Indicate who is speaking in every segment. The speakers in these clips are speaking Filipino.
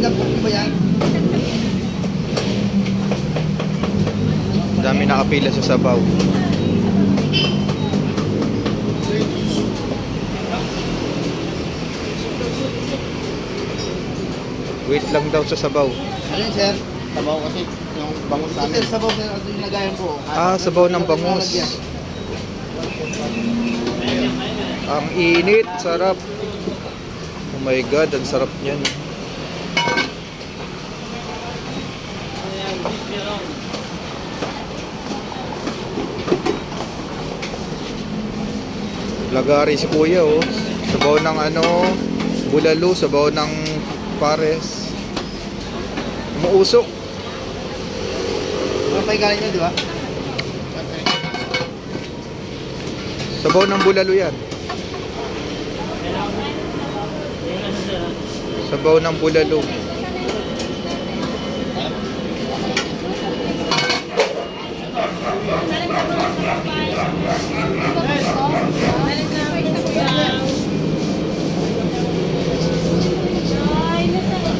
Speaker 1: laptop ba yan?
Speaker 2: Dami nakapila sa sabaw. Wait lang daw sa sabaw.
Speaker 1: Ano yun, sir?
Speaker 3: Sabaw kasi yung bangus
Speaker 1: Ito,
Speaker 3: namin.
Speaker 1: sir, sabaw, sir. Ito yung lagayan ko.
Speaker 2: Sabaw ng bangus. Ang init, sarap. Oh my God, ang sarap niyan. Lagari si kuya, oh. Sabaw ng bulalo, sabaw ng pares. Umuusok.
Speaker 1: Ano pa galing nyo, di ba?
Speaker 2: Sabaw ng bulalo yan. Sabaw ng bulalo.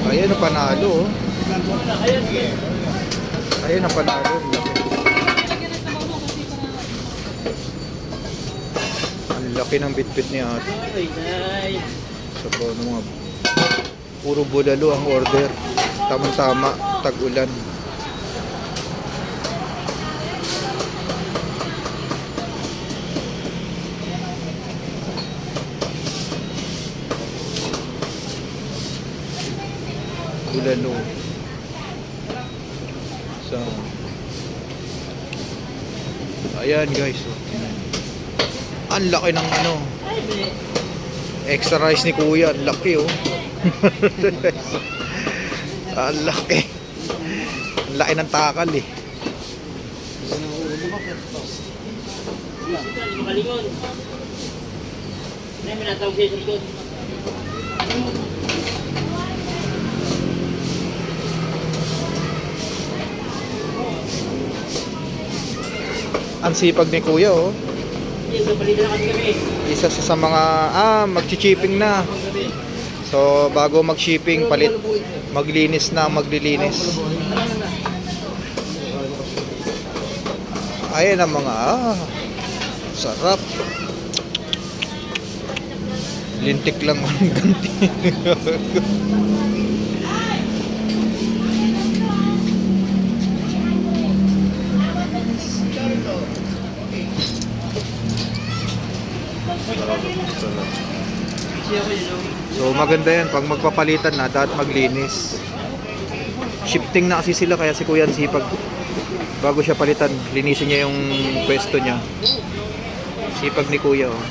Speaker 2: Ayan ang panalo, oh. Ayan ang panalo. Ang laki ng bitbit niya ate. Sabaw ng mga puro bulalo ang order. Tamang-tama, tag-ulan. Bulalo. So, ayan guys. Ang laki ng extra rice ni kuya. Ang laki, oh. Ang laki. Ang laki ng takal, eh.
Speaker 4: Malingon. May minatawag siya sa likod.
Speaker 2: Ang sipag ni kuya, oh.
Speaker 4: Hindi, palitan na kami.
Speaker 2: Isa sa mga magchi-chipping na. So bago mag-shipping, maglinis na, maglilinis. Ayan ang mga sarap. Lintik lang ang ganti. So maganda yan, pag magpapalitan na, dapat maglinis. Shifting na kasi sila, kaya si kuya ang sipag. Bago siya palitan, linisin niya yung pwesto niya. Sipag ni kuya, oh.